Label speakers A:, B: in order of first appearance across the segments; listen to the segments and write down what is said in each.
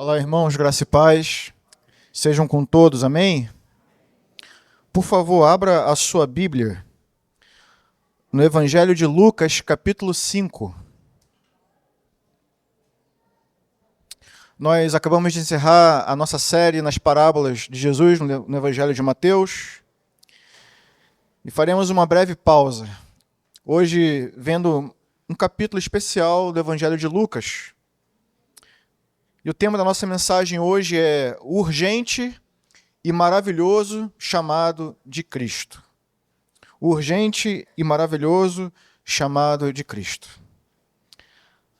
A: Olá, irmãos, graça e paz. Sejam com todos, amém? Por favor, abra a sua Bíblia no Evangelho de Lucas, capítulo 5. Nós acabamos de encerrar a nossa série nas parábolas de Jesus no Evangelho de Mateus e faremos uma breve pausa. Hoje, vendo um capítulo especial do Evangelho de Lucas. E o tema da nossa mensagem hoje é o urgente e maravilhoso chamado de Cristo. O urgente e maravilhoso chamado de Cristo.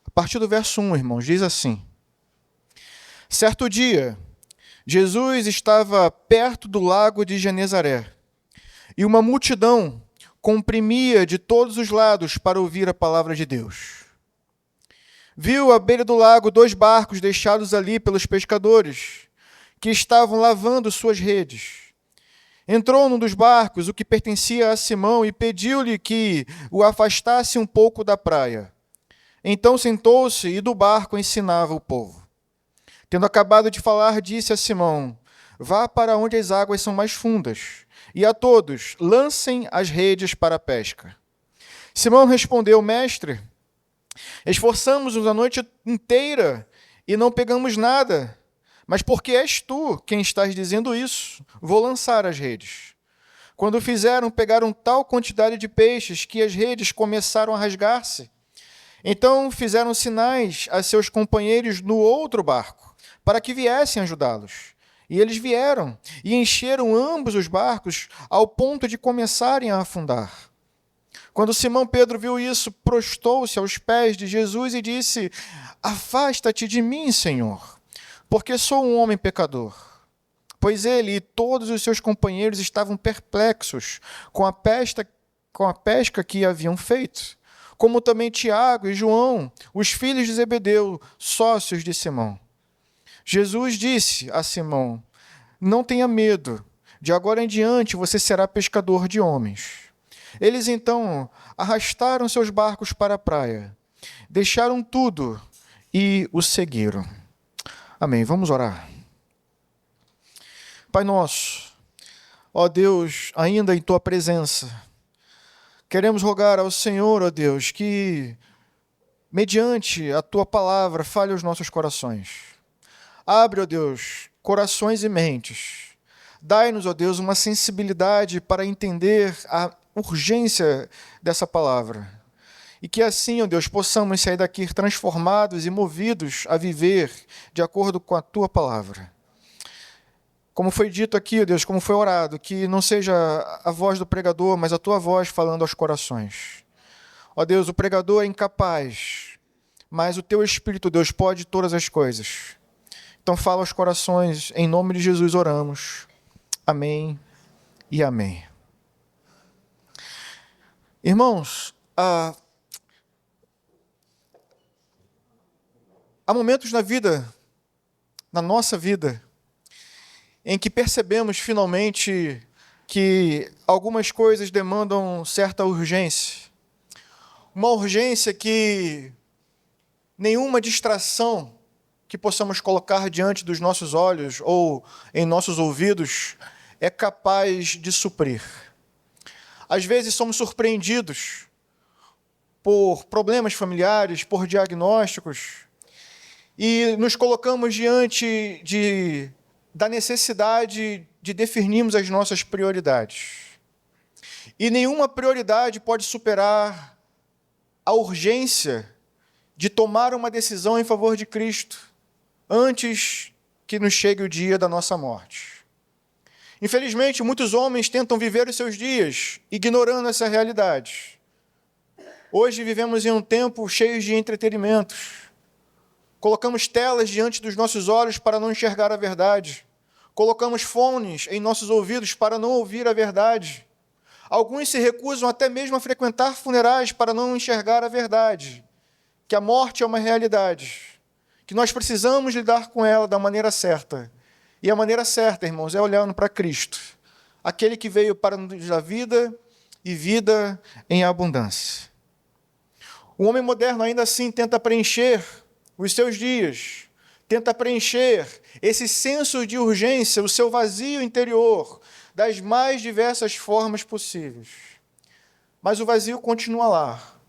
A: A partir do verso 1, irmãos, diz assim: certo dia, Jesus estava perto do lago de Genezaré, e uma multidão comprimia de todos os lados para ouvir a palavra de Deus. Viu à beira do lago 2 barcos deixados ali pelos pescadores, que estavam lavando suas redes. Entrou num dos barcos, o que pertencia a Simão, e pediu-lhe que o afastasse um pouco da praia. Então sentou-se e do barco ensinava o povo. Tendo acabado de falar, disse a Simão: vá para onde as águas são mais fundas, e a todos lancem as redes para a pesca. Simão respondeu: mestre, esforçamos-nos a noite inteira e não pegamos nada. Mas porque és tu quem estás dizendo isso, vou lançar as redes. Quando fizeram, pegaram tal quantidade de peixes que as redes começaram a rasgar-se. Então fizeram sinais a seus companheiros no outro barco, para que viessem ajudá-los. E eles vieram e encheram ambos os barcos ao ponto de começarem a afundar. Quando Simão Pedro viu isso, prostou-se aos pés de Jesus e disse: afasta-te de mim, Senhor, porque sou um homem pecador. Pois ele e todos os seus companheiros estavam perplexos com a pesca que haviam feito, como também Tiago e João, os filhos de Zebedeu, sócios de Simão. Jesus disse a Simão: não tenha medo, de agora em diante você será pescador de homens. Eles então arrastaram seus barcos para a praia, deixaram tudo e o seguiram. Amém. Vamos orar. Pai nosso, ó Deus, ainda em Tua presença, queremos rogar ao Senhor, ó Deus, que, mediante a Tua palavra, fale aos nossos corações. Abre, ó Deus, corações e mentes. Dai-nos, ó Deus, uma sensibilidade para entender a urgência dessa palavra. E que assim, ó Deus, possamos sair daqui transformados e movidos a viver de acordo com a Tua palavra. Como foi dito aqui, ó Deus, como foi orado, que não seja a voz do pregador, mas a Tua voz falando aos corações. Ó Deus, o pregador é incapaz, mas o Teu Espírito, Deus, pode todas as coisas. Então fala aos corações, em nome de Jesus oramos. Amém e amém. Irmãos, há momentos na nossa vida, em que percebemos finalmente que algumas coisas demandam certa urgência. Uma urgência que nenhuma distração que possamos colocar diante dos nossos olhos ou em nossos ouvidos é capaz de suprir. Às vezes somos surpreendidos por problemas familiares, por diagnósticos, e nos colocamos diante da necessidade de definirmos as nossas prioridades. E nenhuma prioridade pode superar a urgência de tomar uma decisão em favor de Cristo antes que nos chegue o dia da nossa morte. Infelizmente, muitos homens tentam viver os seus dias ignorando essa realidade. Hoje vivemos em um tempo cheio de entretenimentos. Colocamos telas diante dos nossos olhos para não enxergar a verdade. Colocamos fones em nossos ouvidos para não ouvir a verdade. Alguns se recusam até mesmo a frequentar funerais para não enxergar a verdade. Que a morte é uma realidade, que nós precisamos lidar com ela da maneira certa. E a maneira certa, irmãos, é olhando para Cristo, aquele que veio para nos dar vida e vida em abundância. O homem moderno ainda assim tenta preencher os seus dias, tenta preencher esse senso de urgência, o seu vazio interior, das mais diversas formas possíveis. Mas o vazio continua lá.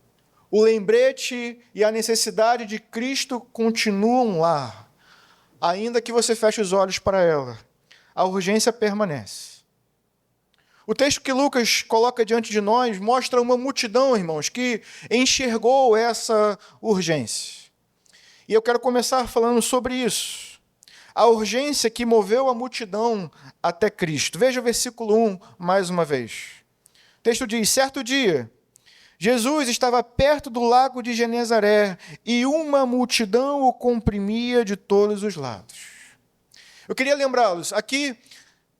A: O lembrete e a necessidade de Cristo continuam lá. Ainda que você feche os olhos para ela, a urgência permanece. O texto que Lucas coloca diante de nós mostra uma multidão, irmãos, que enxergou essa urgência. E eu quero começar falando sobre isso. A urgência que moveu a multidão até Cristo. Veja o versículo 1 mais uma vez. O texto diz: certo dia, Jesus estava perto do lago de Genezaré e uma multidão o comprimia de todos os lados. Eu queria lembrá-los, aqui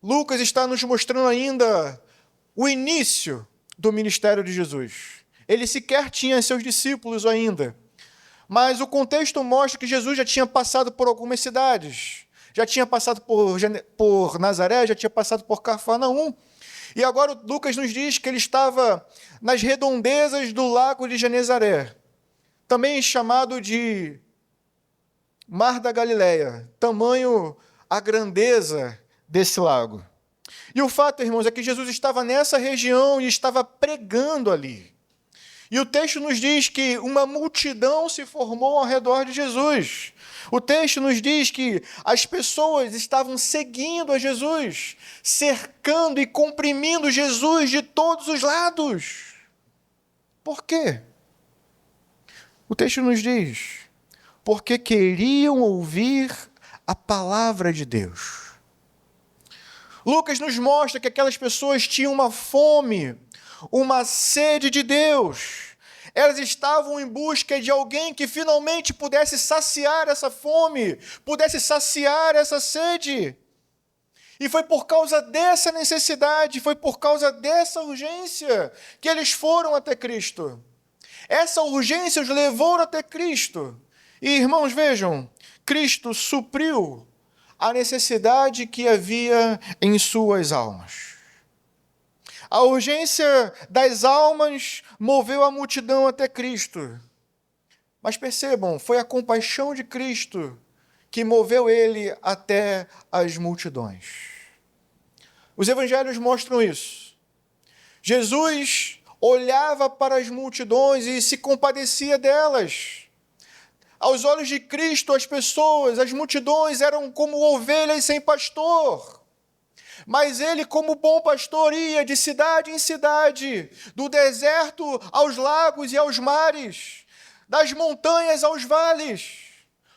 A: Lucas está nos mostrando ainda o início do ministério de Jesus. Ele sequer tinha seus discípulos ainda, mas o contexto mostra que Jesus já tinha passado por algumas cidades, já tinha passado por Nazaré, já tinha passado por Cafarnaum, e agora Lucas nos diz que ele estava nas redondezas do lago de Genezaré, também chamado de Mar da Galileia, tamanho a grandeza desse lago. E o fato, irmãos, é que Jesus estava nessa região e estava pregando ali. E o texto nos diz que uma multidão se formou ao redor de Jesus. O texto nos diz que as pessoas estavam seguindo a Jesus, cercando e comprimindo Jesus de todos os lados. Por quê? O texto nos diz: porque queriam ouvir a palavra de Deus. Lucas nos mostra que aquelas pessoas tinham uma fome, uma sede de Deus. Elas estavam em busca de alguém que finalmente pudesse saciar essa fome, pudesse saciar essa sede. E foi por causa dessa necessidade, foi por causa dessa urgência que eles foram até Cristo. Essa urgência os levou até Cristo. E, irmãos, vejam, Cristo supriu a necessidade que havia em suas almas. A urgência das almas moveu a multidão até Cristo. Mas percebam, foi a compaixão de Cristo que moveu ele até as multidões. Os evangelhos mostram isso. Jesus olhava para as multidões e se compadecia delas. Aos olhos de Cristo, as pessoas, as multidões eram como ovelhas sem pastor. Mas ele, como bom pastor, ia de cidade em cidade, do deserto aos lagos e aos mares, das montanhas aos vales,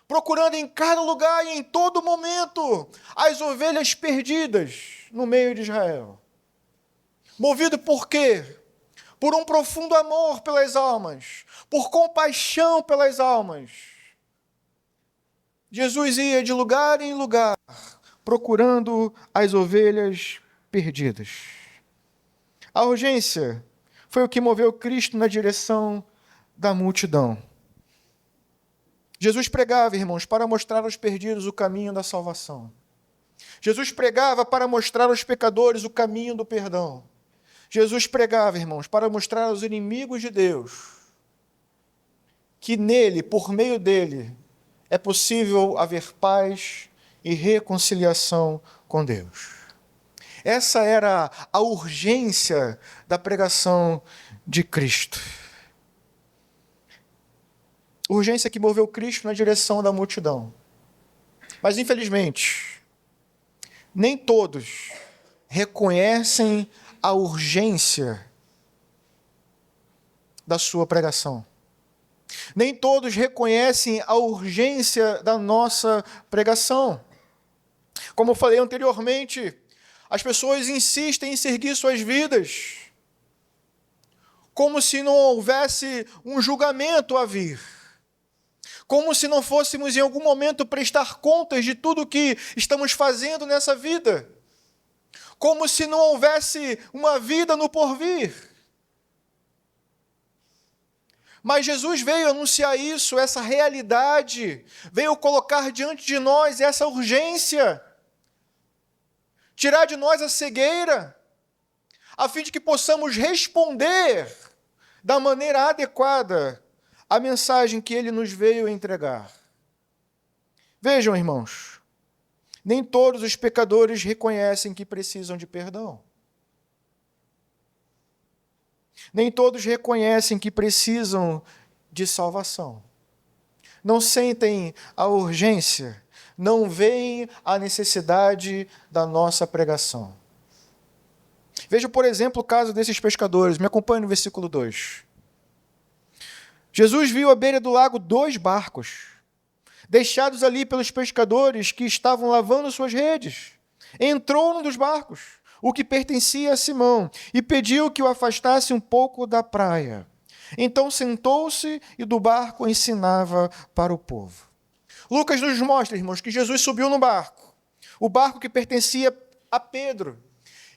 A: procurando em cada lugar e em todo momento as ovelhas perdidas no meio de Israel. Movido por quê? Por um profundo amor pelas almas, por compaixão pelas almas. Jesus ia de lugar em lugar, procurando as ovelhas perdidas. A urgência foi o que moveu Cristo na direção da multidão. Jesus pregava, irmãos, para mostrar aos perdidos o caminho da salvação. Jesus pregava para mostrar aos pecadores o caminho do perdão. Jesus pregava, irmãos, para mostrar aos inimigos de Deus que nele, por meio dele, é possível haver paz e reconciliação com Deus. Essa era a urgência da pregação de Cristo. Urgência que moveu Cristo na direção da multidão. Mas, infelizmente, nem todos reconhecem a urgência da sua pregação. Nem todos reconhecem a urgência da nossa pregação. Como eu falei anteriormente, as pessoas insistem em seguir suas vidas, como se não houvesse um julgamento a vir, como se não fôssemos em algum momento prestar contas de tudo que estamos fazendo nessa vida, como se não houvesse uma vida no porvir. Mas Jesus veio anunciar isso, essa realidade, veio colocar diante de nós essa urgência, tirar de nós a cegueira, a fim de que possamos responder da maneira adequada à mensagem que Ele nos veio entregar. Vejam, irmãos, nem todos os pecadores reconhecem que precisam de perdão. Nem todos reconhecem que precisam de salvação. Não sentem a urgência, não veem a necessidade da nossa pregação. Veja, por exemplo, o caso desses pescadores. Me acompanhe no versículo 2. Jesus viu à beira do lago 2 barcos, deixados ali pelos pescadores que estavam lavando suas redes. Entrou num dos barcos, o que pertencia a Simão, e pediu que o afastasse um pouco da praia. Então sentou-se e do barco ensinava para o povo. Lucas nos mostra, irmãos, que Jesus subiu no barco, o barco que pertencia a Pedro,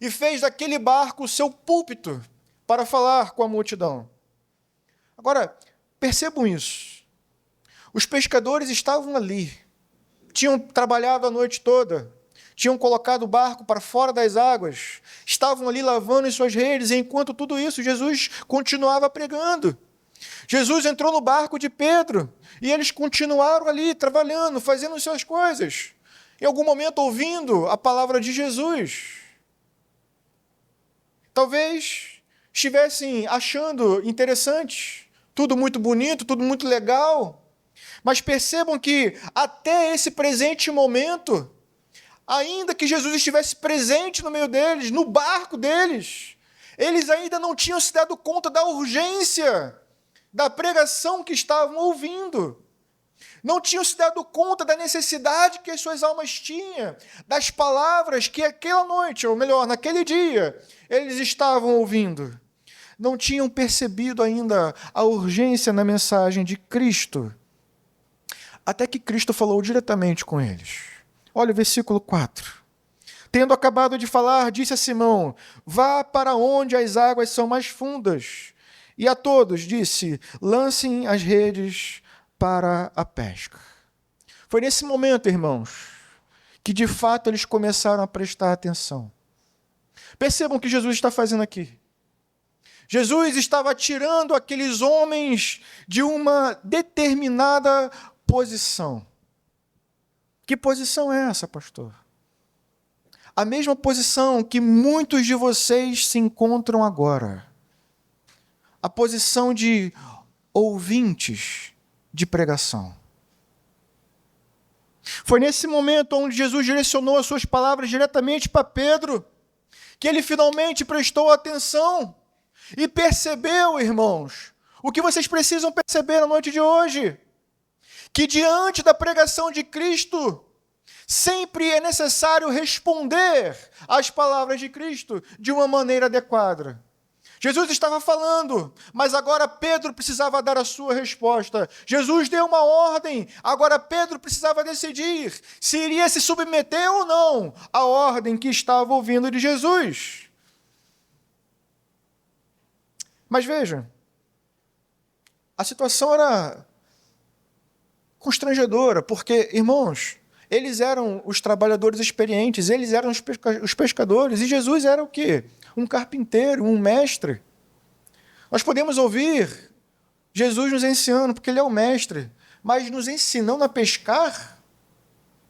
A: e fez daquele barco o seu púlpito para falar com a multidão. Agora, percebam isso. Os pescadores estavam ali, tinham trabalhado a noite toda, tinham colocado o barco para fora das águas, estavam ali lavando as suas redes, e enquanto tudo isso, Jesus continuava pregando. Jesus entrou no barco de Pedro, e eles continuaram ali, trabalhando, fazendo as suas coisas, em algum momento ouvindo a palavra de Jesus. Talvez estivessem achando interessante, tudo muito bonito, tudo muito legal, mas percebam que até esse presente momento, ainda que Jesus estivesse presente no meio deles, no barco deles, eles ainda não tinham se dado conta da urgência da pregação que estavam ouvindo. Não tinham se dado conta da necessidade que as suas almas tinham, das palavras que aquela noite, ou melhor, naquele dia, eles estavam ouvindo. Não tinham percebido ainda a urgência na mensagem de Cristo. Até que Cristo falou diretamente com eles. Olha o versículo 4. Tendo acabado de falar, disse a Simão: vá para onde as águas são mais fundas. E a todos disse: lancem as redes para a pesca. Foi nesse momento, irmãos, que de fato eles começaram a prestar atenção. Percebam o que Jesus está fazendo aqui. Jesus estava tirando aqueles homens de uma determinada posição. Que posição é essa, pastor? A mesma posição que muitos de vocês se encontram agora. A posição de ouvintes de pregação. Foi nesse momento onde Jesus direcionou as suas palavras diretamente para Pedro, que ele finalmente prestou atenção e percebeu, irmãos, o que vocês precisam perceber na noite de hoje. Que diante da pregação de Cristo, sempre é necessário responder às palavras de Cristo de uma maneira adequada. Jesus estava falando, mas agora Pedro precisava dar a sua resposta. Jesus deu uma ordem, agora Pedro precisava decidir se iria se submeter ou não à ordem que estava ouvindo de Jesus. Mas veja, a situação era constrangedora, porque, irmãos, eles eram os trabalhadores experientes, eles eram os pescadores, e Jesus era o quê? Um carpinteiro, um mestre. Nós podemos ouvir Jesus nos ensinando, porque ele é o mestre, mas nos ensinando a pescar,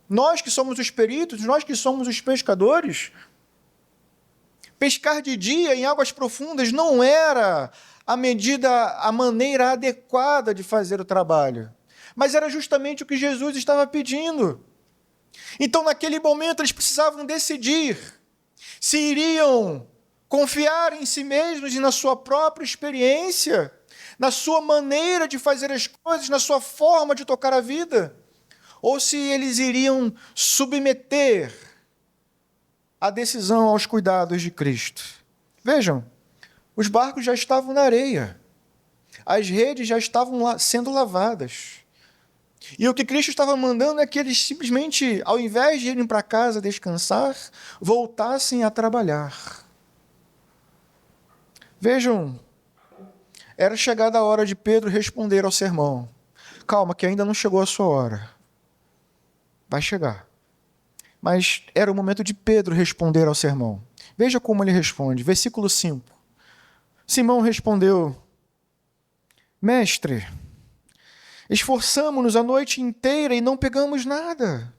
A: nós que somos os peritos, nós que somos os pescadores, pescar de dia em águas profundas não era a maneira adequada de fazer o trabalho, mas era justamente o que Jesus estava pedindo. Então, naquele momento, eles precisavam decidir se iriam confiar em si mesmos e na sua própria experiência, na sua maneira de fazer as coisas, na sua forma de tocar a vida, ou se eles iriam submeter a decisão aos cuidados de Cristo. Vejam, os barcos já estavam na areia, as redes já estavam sendo lavadas. E o que Cristo estava mandando é que eles simplesmente, ao invés de irem para casa descansar, voltassem a trabalhar. Vejam, era chegada a hora de Pedro responder ao sermão. Calma, que ainda não chegou a sua hora. Vai chegar. Mas era o momento de Pedro responder ao sermão. Veja como ele responde. Versículo 5. Simão respondeu: Mestre, Esforçamo-nos a noite inteira e não pegamos nada.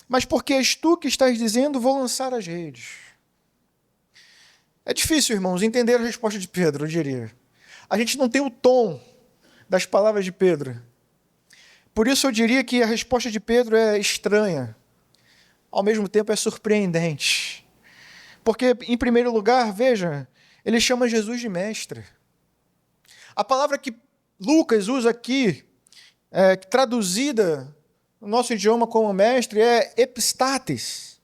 A: Mas porque és tu que estás dizendo, vou lançar as redes. É difícil, irmãos, entender a resposta de Pedro, eu diria. A gente não tem o tom das palavras de Pedro. Por isso eu diria que a resposta de Pedro é estranha. Ao mesmo tempo é surpreendente. Porque, em primeiro lugar, veja, ele chama Jesus de mestre. A palavra que Lucas usa aqui, traduzida no nosso idioma como mestre, é epistates.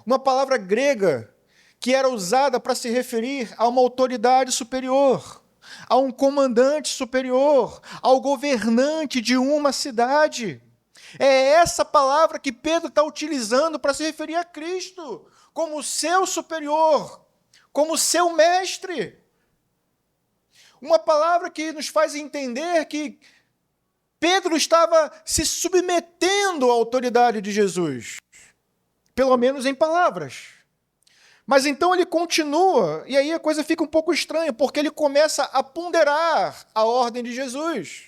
A: Uma palavra grega que era usada para se referir a uma autoridade superior, a um comandante superior, ao governante de uma cidade. É essa palavra que Pedro está utilizando para se referir a Cristo, como seu superior, como seu mestre. Uma palavra que nos faz entender que Pedro estava se submetendo à autoridade de Jesus, pelo menos em palavras. Mas então ele continua, e aí a coisa fica um pouco estranha, porque ele começa a ponderar a ordem de Jesus.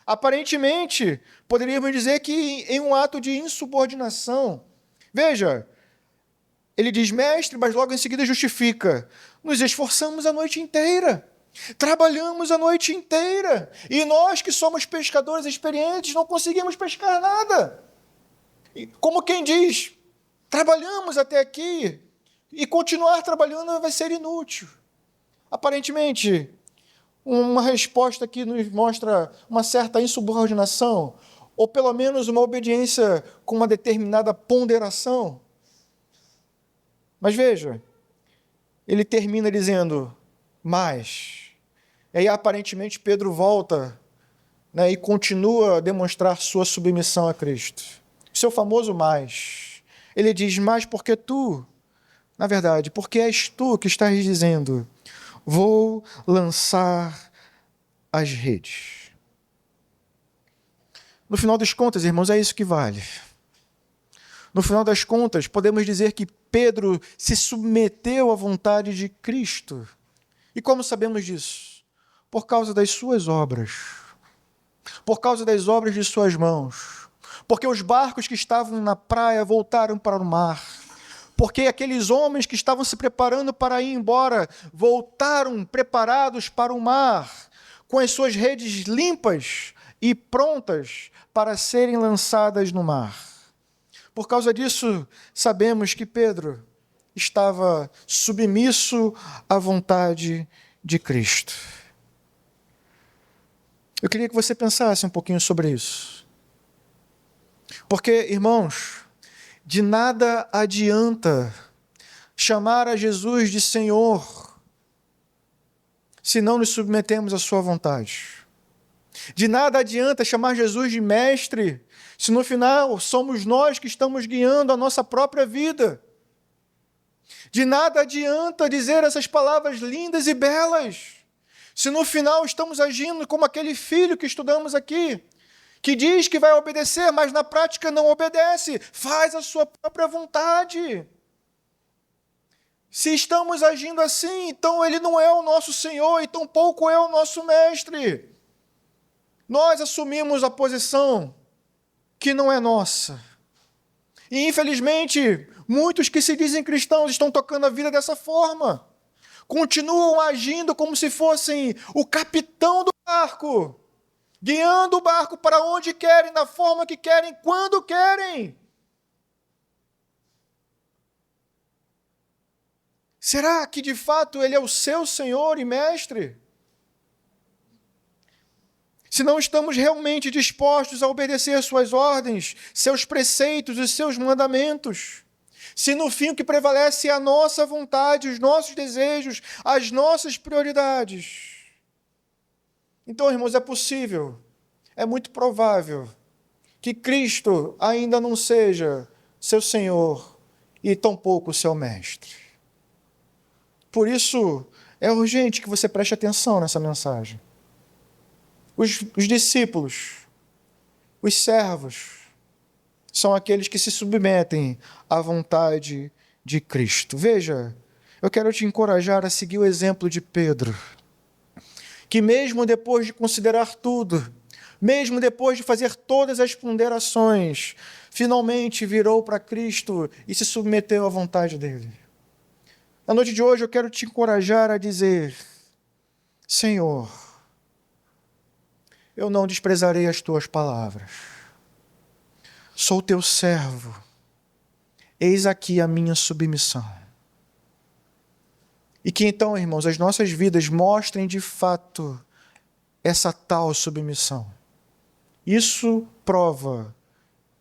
A: Aparentemente, poderíamos dizer que em um ato de insubordinação. Veja, ele diz mestre, mas logo em seguida justifica. Nos esforçamos a noite inteira, trabalhamos a noite inteira, e nós que somos pescadores experientes não conseguimos pescar nada. Como quem diz, trabalhamos até aqui, e continuar trabalhando vai ser inútil. Aparentemente, uma resposta que nos mostra uma certa insubordinação, ou pelo menos uma obediência com uma determinada ponderação. Mas veja, ele termina dizendo, mas. E aí aparentemente Pedro volta, e continua a demonstrar sua submissão a Cristo. Seu famoso mais. Ele diz, mas porque tu, na verdade, porque és tu que estás dizendo, vou lançar as redes. No final das contas, irmãos, é isso que vale. No final das contas, podemos dizer que Pedro se submeteu à vontade de Cristo. E como sabemos disso? Por causa das suas obras. Por causa das obras de suas mãos. Porque os barcos que estavam na praia voltaram para o mar. Porque aqueles homens que estavam se preparando para ir embora voltaram preparados para o mar, com as suas redes limpas e prontas para serem lançadas no mar. Por causa disso, sabemos que Pedro estava submisso à vontade de Cristo. Eu queria que você pensasse um pouquinho sobre isso. Porque, irmãos, de nada adianta chamar a Jesus de Senhor se não nos submetemos à sua vontade. De nada adianta chamar Jesus de mestre se no final somos nós que estamos guiando a nossa própria vida. De nada adianta dizer essas palavras lindas e belas se no final estamos agindo como aquele filho que estudamos aqui, que diz que vai obedecer, mas na prática não obedece, faz a sua própria vontade. Se estamos agindo assim, então ele não é o nosso Senhor e tampouco é o nosso mestre. Nós assumimos a posição que não é nossa. E infelizmente, muitos que se dizem cristãos estão tocando a vida dessa forma. Continuam agindo como se fossem o capitão do barco, guiando o barco para onde querem, da forma que querem, quando querem. Será que de fato ele é o seu Senhor e mestre? Se não estamos realmente dispostos a obedecer suas ordens, seus preceitos e seus mandamentos, se no fim o que prevalece é a nossa vontade, os nossos desejos, as nossas prioridades, então, irmãos, é possível, é muito provável que Cristo ainda não seja seu Senhor e tampouco seu mestre. Por isso, é urgente que você preste atenção nessa mensagem. Os discípulos, os servos, são aqueles que se submetem à vontade de Cristo. Veja, eu quero te encorajar a seguir o exemplo de Pedro, que mesmo depois de considerar tudo, mesmo depois de fazer todas as ponderações, finalmente virou para Cristo e se submeteu à vontade dele. Na noite de hoje eu quero te encorajar a dizer: Senhor, eu não desprezarei as tuas palavras. Sou teu servo. Eis aqui a minha submissão. E que então, irmãos, as nossas vidas mostrem de fato essa tal submissão. Isso prova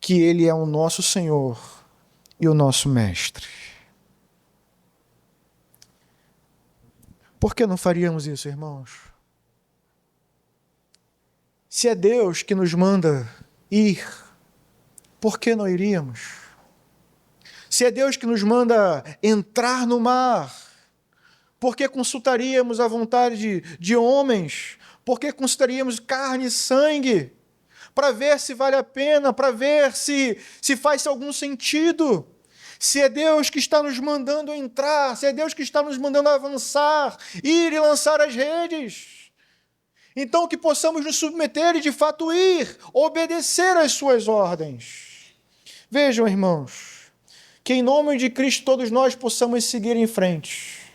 A: que Ele é o nosso Senhor e o nosso Mestre. Por que não faríamos isso, irmãos? Se é Deus que nos manda ir, por que não iríamos? Se é Deus que nos manda entrar no mar, por que consultaríamos a vontade de homens? Por que consultaríamos carne e sangue? Para ver se vale a pena, para ver se faz algum sentido. Se é Deus que está nos mandando entrar, se é Deus que está nos mandando avançar, ir e lançar as redes, então que possamos nos submeter e de fato ir, obedecer às suas ordens. Vejam, irmãos, que em nome de Cristo todos nós possamos seguir em frente.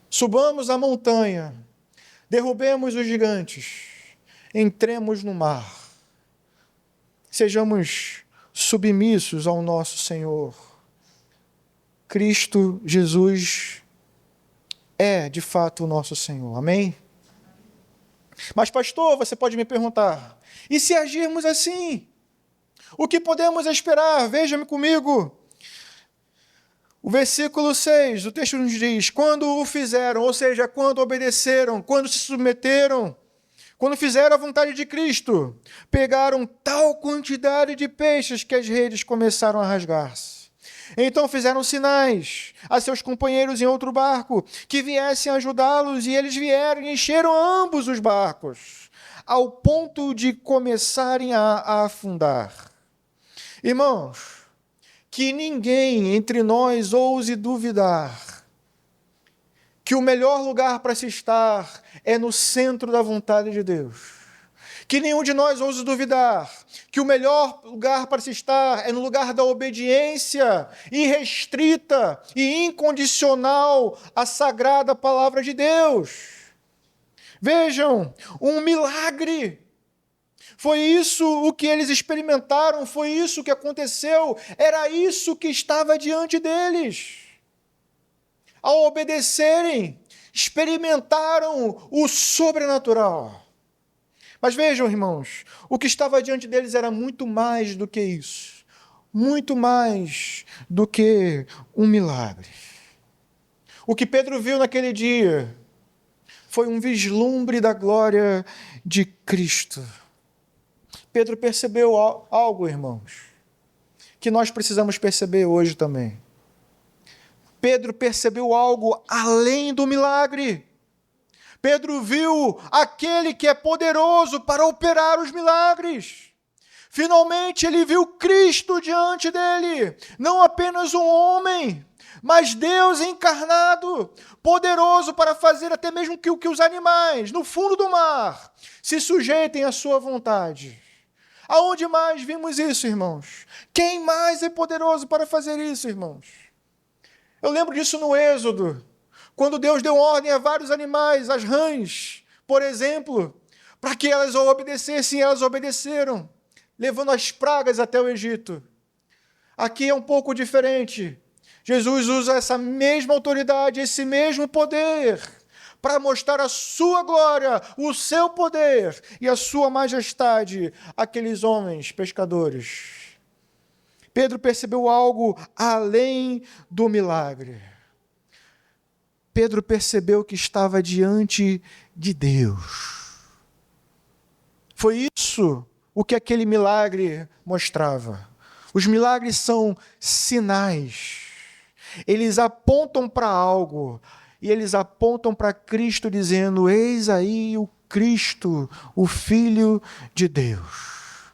A: Subamos a montanha, derrubemos os gigantes, entremos no mar, sejamos submissos ao nosso Senhor. Cristo Jesus é, de fato, o nosso Senhor. Amém? Mas, pastor, você pode me perguntar, e se agirmos assim? O que podemos esperar? Veja-me comigo. O versículo 6, o texto nos diz: quando o fizeram, ou seja, quando obedeceram, quando se submeteram, quando fizeram a vontade de Cristo, pegaram tal quantidade de peixes que as redes começaram a rasgar-se. Então fizeram sinais a seus companheiros em outro barco, que viessem ajudá-los, e eles vieram e encheram ambos os barcos, ao ponto de começarem a afundar. Irmãos, que ninguém entre nós ouse duvidar que o melhor lugar para se estar é no centro da vontade de Deus. Que nenhum de nós ouse duvidar que o melhor lugar para se estar é no lugar da obediência irrestrita e incondicional à sagrada palavra de Deus. Vejam, um milagre. Foi isso o que eles experimentaram, foi isso que aconteceu, era isso que estava diante deles. Ao obedecerem, experimentaram o sobrenatural. Mas vejam, irmãos, o que estava diante deles era muito mais do que isso. Muito mais do que um milagre. O que Pedro viu naquele dia foi um vislumbre da glória de Cristo. Pedro percebeu algo, irmãos, que nós precisamos perceber hoje também. Pedro percebeu algo além do milagre. Pedro viu aquele que é poderoso para operar os milagres. Finalmente ele viu Cristo diante dele, não apenas um homem, mas Deus encarnado, poderoso para fazer até mesmo que os animais, no fundo do mar, se sujeitem à sua vontade. Aonde mais vimos isso, irmãos? Quem mais é poderoso para fazer isso, irmãos? Eu lembro disso no Êxodo, quando Deus deu ordem a vários animais, as rãs, por exemplo, para que elas o obedecessem, e elas obedeceram, levando as pragas até o Egito. Aqui é um pouco diferente. Jesus usa essa mesma autoridade, esse mesmo poder, para mostrar a sua glória, o seu poder e a sua majestade àqueles homens pescadores. Pedro percebeu algo além do milagre. Pedro percebeu que estava diante de Deus. Foi isso o que aquele milagre mostrava. Os milagres são sinais. Eles apontam para algo. E eles apontam para Cristo dizendo: eis aí o Cristo, o Filho de Deus.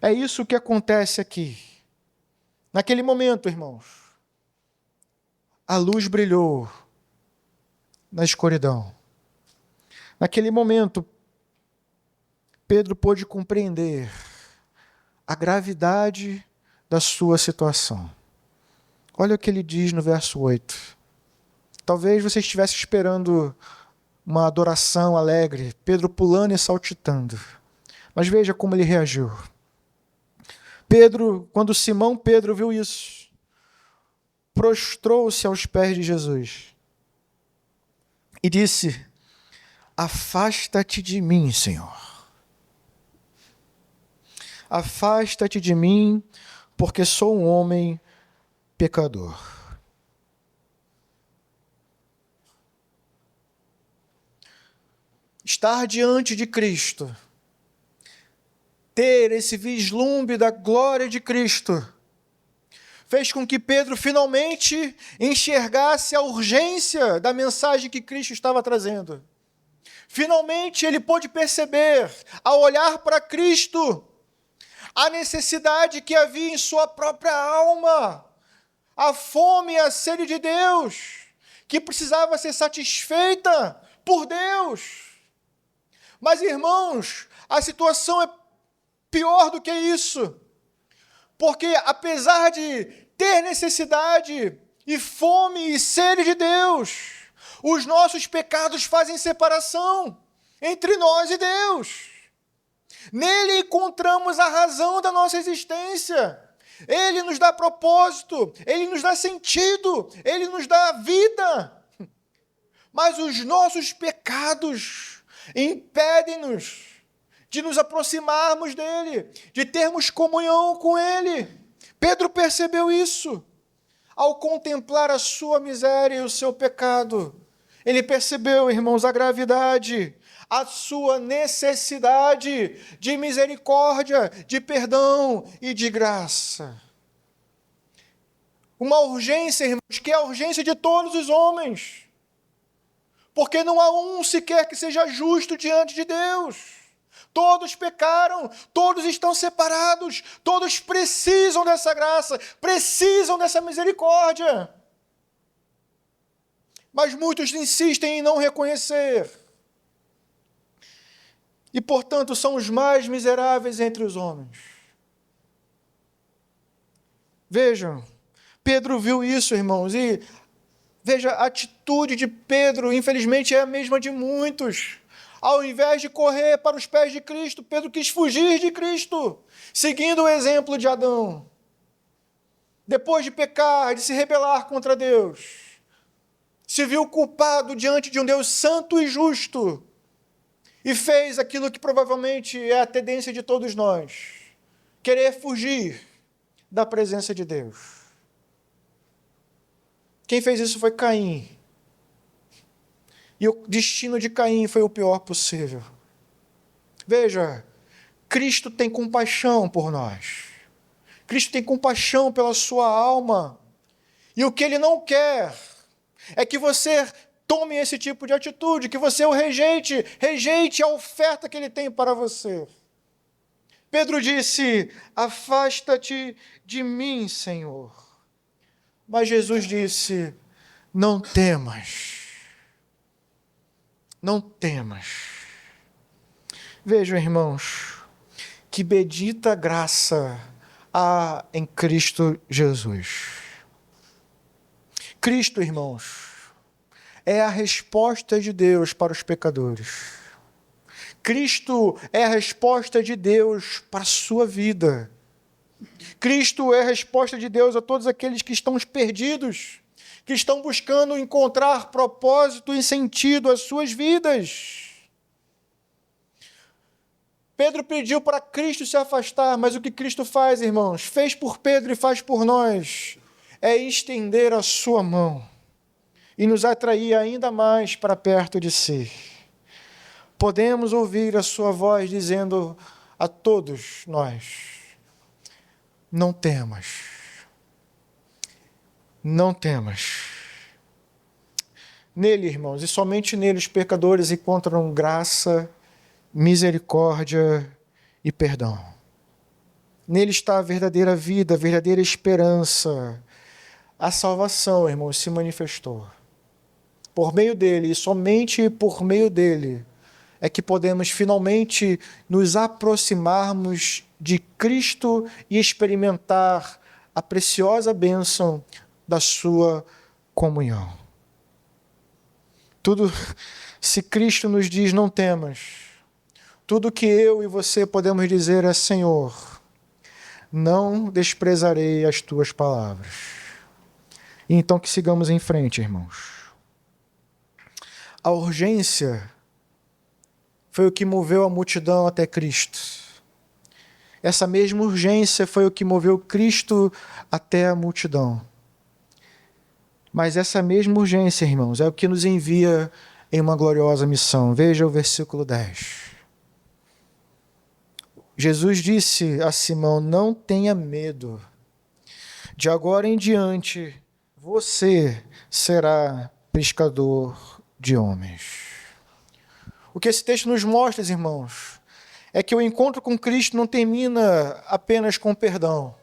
A: É isso que acontece aqui. Naquele momento, irmãos, a luz brilhou na escuridão. Naquele momento, Pedro pôde compreender a gravidade da sua situação. Olha o que ele diz no verso 8. Talvez você estivesse esperando uma adoração alegre, Pedro pulando e saltitando. Mas veja como ele reagiu. Quando Simão Pedro viu isso, prostrou-se aos pés de Jesus e disse: afasta-te de mim, Senhor. Afasta-te de mim, porque sou um homem pecador. Estar diante de Cristo, ter esse vislumbre da glória de Cristo, fez com que Pedro finalmente enxergasse a urgência da mensagem que Cristo estava trazendo. Finalmente ele pôde perceber, ao olhar para Cristo, a necessidade que havia em sua própria alma, a fome e a sede de Deus, que precisava ser satisfeita por Deus. Mas, irmãos, a situação é pior do que isso, porque apesar de ter necessidade e fome e sede de Deus, os nossos pecados fazem separação entre nós e Deus. Nele encontramos a razão da nossa existência. Ele nos dá propósito, Ele nos dá sentido, Ele nos dá vida. Mas os nossos pecados impedem-nos de nos aproximarmos dEle, de termos comunhão com Ele. Pedro percebeu isso. Ao contemplar a sua miséria e o seu pecado, ele percebeu, irmãos, a gravidade, a sua necessidade de misericórdia, de perdão e de graça. Uma urgência, irmãos, que é a urgência de todos os homens. Porque não há um sequer que seja justo diante de Deus. Todos pecaram, todos estão separados, todos precisam dessa graça, precisam dessa misericórdia. Mas muitos insistem em não reconhecer. E, portanto, são os mais miseráveis entre os homens. Vejam, Pedro viu isso, irmãos, e veja, a atitude de Pedro, infelizmente, é a mesma de muitos. Ao invés de correr para os pés de Cristo, Pedro quis fugir de Cristo, seguindo o exemplo de Adão. Depois de pecar, de se rebelar contra Deus, se viu culpado diante de um Deus santo e justo e fez aquilo que provavelmente é a tendência de todos nós, querer fugir da presença de Deus. Quem fez isso foi Caim. E o destino de Caim foi o pior possível. Veja, Cristo tem compaixão por nós. Cristo tem compaixão pela sua alma. E o que Ele não quer é que você tome esse tipo de atitude, que você o rejeite a oferta que Ele tem para você. Pedro disse: afasta-te de mim, Senhor. Mas Jesus disse: não temas. Não temas. Vejam, irmãos, que bendita graça há em Cristo Jesus. Cristo, irmãos, é a resposta de Deus para os pecadores. Cristo é a resposta de Deus para a sua vida. Cristo é a resposta de Deus a todos aqueles que estão perdidos, que estão buscando encontrar propósito e sentido às suas vidas. Pedro pediu para Cristo se afastar, mas o que Cristo faz, irmãos, fez por Pedro e faz por nós, é estender a sua mão e nos atrair ainda mais para perto de si. Podemos ouvir a sua voz dizendo a todos nós: não temas. Não temas. Nele, irmãos, e somente nele os pecadores encontram graça, misericórdia e perdão. Nele está a verdadeira vida, a verdadeira esperança. A salvação, irmãos, se manifestou. Por meio dele, e somente por meio dele, é que podemos finalmente nos aproximarmos de Cristo e experimentar a preciosa bênção da sua comunhão. Tudo, se Cristo nos diz não temas, tudo que eu e você podemos dizer é: Senhor, não desprezarei as tuas palavras. E então que sigamos em frente, irmãos. A urgência foi o que moveu a multidão até Cristo. Essa mesma urgência foi o que moveu Cristo até a multidão. Mas essa mesma urgência, irmãos, é o que nos envia em uma gloriosa missão. Veja o versículo 10. Jesus disse a Simão: não tenha medo. De agora em diante, você será pescador de homens. O que esse texto nos mostra, irmãos, é que o encontro com Cristo não termina apenas com perdão.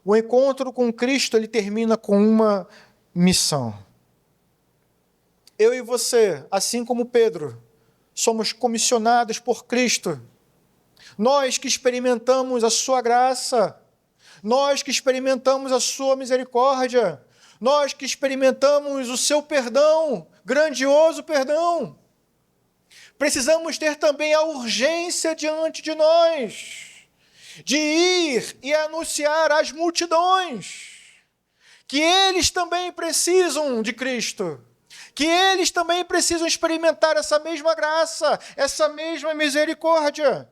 A: O encontro com Cristo, ele termina com uma missão. Eu e você, assim como Pedro, somos comissionados por Cristo. Nós que experimentamos a sua graça, nós que experimentamos a sua misericórdia, nós que experimentamos o seu perdão, grandioso perdão, precisamos ter também a urgência diante de nós, de ir e anunciar às multidões que eles também precisam de Cristo, que eles também precisam experimentar essa mesma graça, essa mesma misericórdia.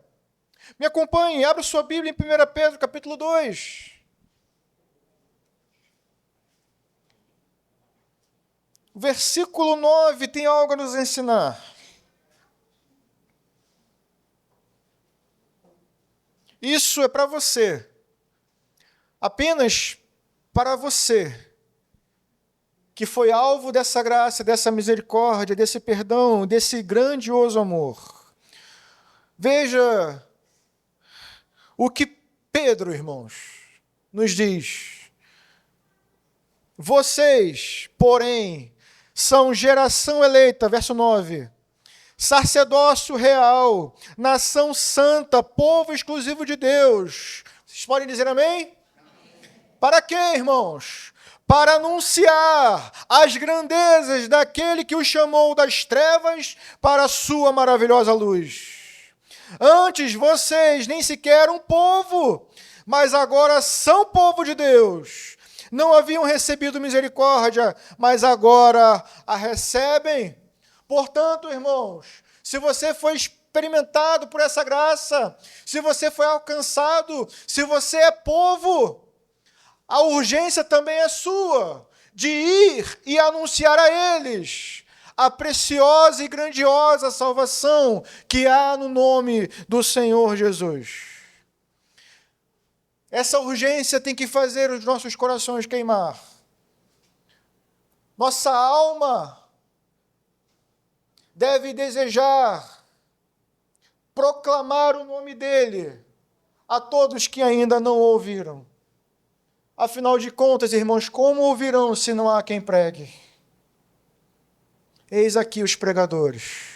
A: Me acompanhe, abra sua Bíblia em 1 Pedro, capítulo 2. O versículo 9 tem algo a nos ensinar. Isso é para você, apenas para você, que foi alvo dessa graça, dessa misericórdia, desse perdão, desse grandioso amor. Veja o que Pedro, irmãos, nos diz. Vocês, porém, são geração eleita, verso 9, sacerdócio real, nação santa, povo exclusivo de Deus. Vocês podem dizer amém? Para quê, irmãos? Para anunciar as grandezas daquele que os chamou das trevas para a sua maravilhosa luz. Antes vocês nem sequer eram povo, mas agora são povo de Deus. Não haviam recebido misericórdia, mas agora a recebem. Portanto, irmãos, se você foi experimentado por essa graça, se você foi alcançado, se você é povo, a urgência também é sua, de ir e anunciar a eles a preciosa e grandiosa salvação que há no nome do Senhor Jesus. Essa urgência tem que fazer os nossos corações queimar. Nossa alma deve desejar proclamar o nome dele a todos que ainda não ouviram. Afinal de contas, irmãos, como ouvirão se não há quem pregue? Eis aqui os pregadores.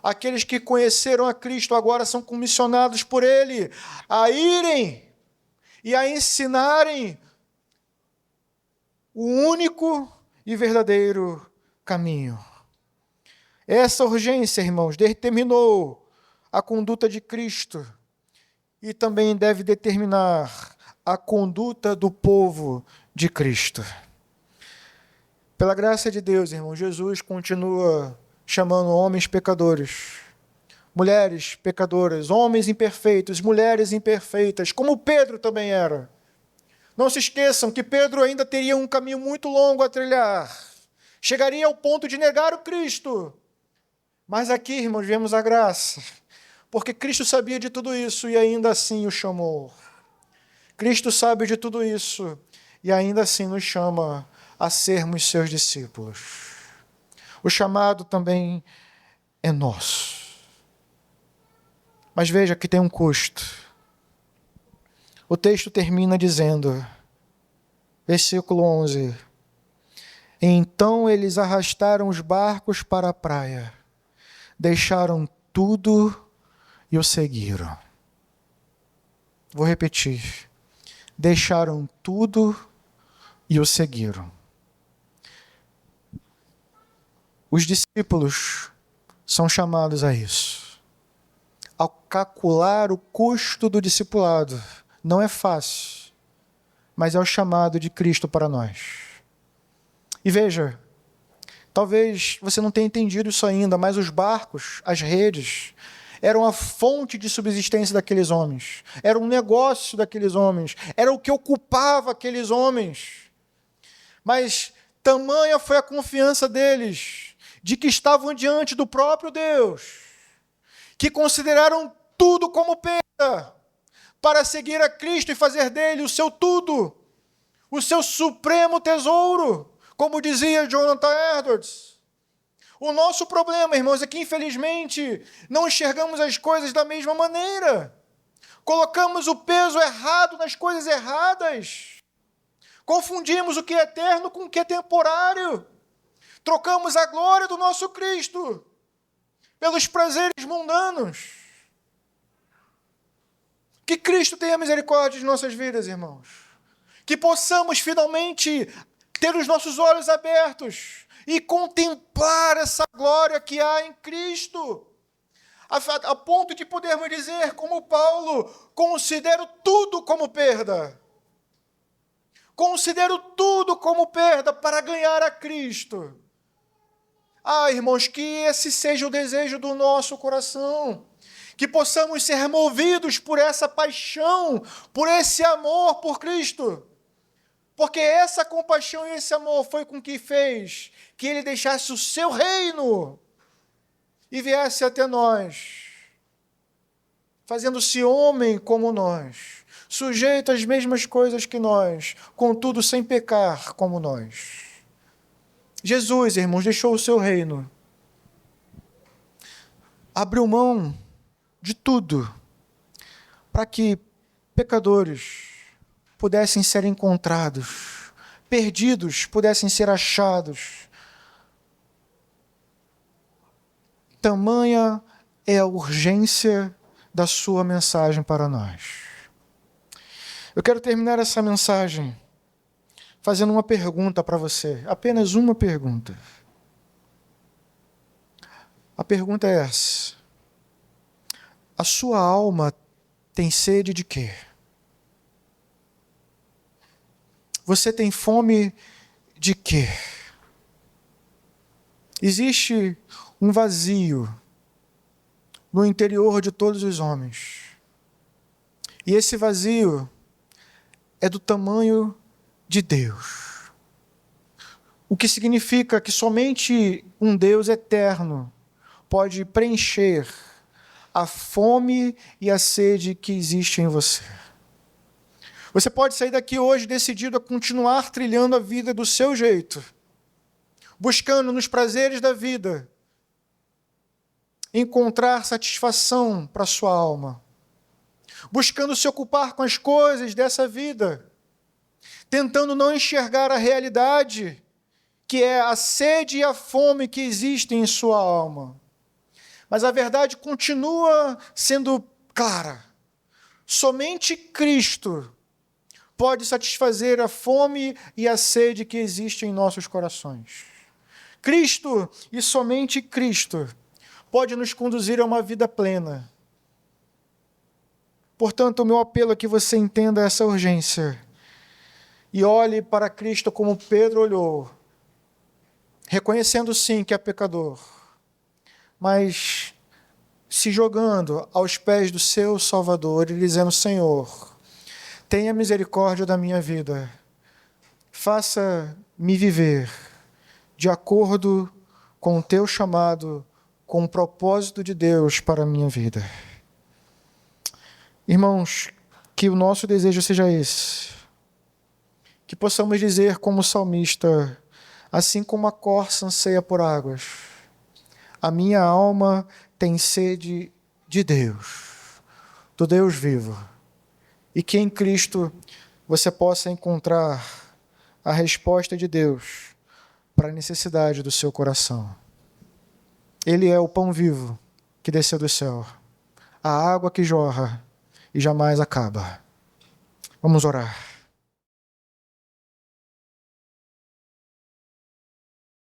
A: Aqueles que conheceram a Cristo agora são comissionados por ele a irem e a ensinarem o único e verdadeiro caminho. Essa urgência, irmãos, determinou a conduta de Cristo e também deve determinar a conduta do povo de Cristo. Pela graça de Deus, irmão, Jesus continua chamando homens pecadores, mulheres pecadoras, homens imperfeitos, mulheres imperfeitas, como Pedro também era. Não se esqueçam que Pedro ainda teria um caminho muito longo a trilhar. Chegaria ao ponto de negar o Cristo. Mas aqui, irmãos, vemos a graça, porque Cristo sabia de tudo isso e ainda assim o chamou. Cristo sabe de tudo isso e ainda assim nos chama a sermos seus discípulos. O chamado também é nosso. Mas veja que tem um custo. O texto termina dizendo, versículo 11, então eles arrastaram os barcos para a praia, deixaram tudo e o seguiram. Vou repetir. Deixaram tudo e o seguiram. Os discípulos são chamados a isso. A calcular o custo do discipulado. Não é fácil, mas é o chamado de Cristo para nós. E veja, talvez você não tenha entendido isso ainda, mas os barcos, as redes, eram a fonte de subsistência daqueles homens. Era um negócio daqueles homens. Era o que ocupava aqueles homens. Mas tamanha foi a confiança deles, de que estavam diante do próprio Deus, que consideraram tudo como perda, para seguir a Cristo e fazer dele o seu tudo, o seu supremo tesouro, como dizia Jonathan Edwards. O nosso problema, irmãos, é que infelizmente não enxergamos as coisas da mesma maneira. Colocamos o peso errado nas coisas erradas. Confundimos o que é eterno com o que é temporário. Trocamos a glória do nosso Cristo pelos prazeres mundanos. Que Cristo tenha misericórdia de nossas vidas, irmãos. Que possamos finalmente ter os nossos olhos abertos e contemplar essa glória que há em Cristo, a ponto de podermos dizer, como Paulo, considero tudo como perda. Considero tudo como perda para ganhar a Cristo. Ah, irmãos, que esse seja o desejo do nosso coração, que possamos ser movidos por essa paixão, por esse amor por Cristo. Porque essa compaixão e esse amor foi com que fez que ele deixasse o seu reino e viesse até nós, fazendo-se homem como nós, sujeito às mesmas coisas que nós, contudo sem pecar como nós. Jesus, irmãos, deixou o seu reino, abriu mão de tudo para que pecadores pudessem ser encontrados, perdidos pudessem ser achados. Tamanha é a urgência da sua mensagem para nós. Eu quero terminar essa mensagem fazendo uma pergunta para você, apenas uma pergunta. A pergunta é essa: a sua alma tem sede de quê? Você tem fome de quê? Existe um vazio no interior de todos os homens. E esse vazio é do tamanho de Deus. O que significa que somente um Deus eterno pode preencher a fome e a sede que existe em você. Você pode sair daqui hoje decidido a continuar trilhando a vida do seu jeito, buscando nos prazeres da vida encontrar satisfação para a sua alma, buscando se ocupar com as coisas dessa vida, tentando não enxergar a realidade, que é a sede e a fome que existem em sua alma. Mas a verdade continua sendo clara. Somente Cristo pode satisfazer a fome e a sede que existe em nossos corações. Cristo, e somente Cristo, pode nos conduzir a uma vida plena. Portanto, o meu apelo é que você entenda essa urgência e olhe para Cristo como Pedro olhou, reconhecendo sim que é pecador, mas se jogando aos pés do seu Salvador e dizendo: Senhor, tenha misericórdia da minha vida, faça-me viver de acordo com o teu chamado, com o propósito de Deus para a minha vida. Irmãos, que o nosso desejo seja esse, que possamos dizer como salmista: assim como a corça anseia por águas, a minha alma tem sede de Deus, do Deus vivo. E que em Cristo você possa encontrar a resposta de Deus para a necessidade do seu coração. Ele é o pão vivo que desceu do céu, a água que jorra e jamais acaba. Vamos orar.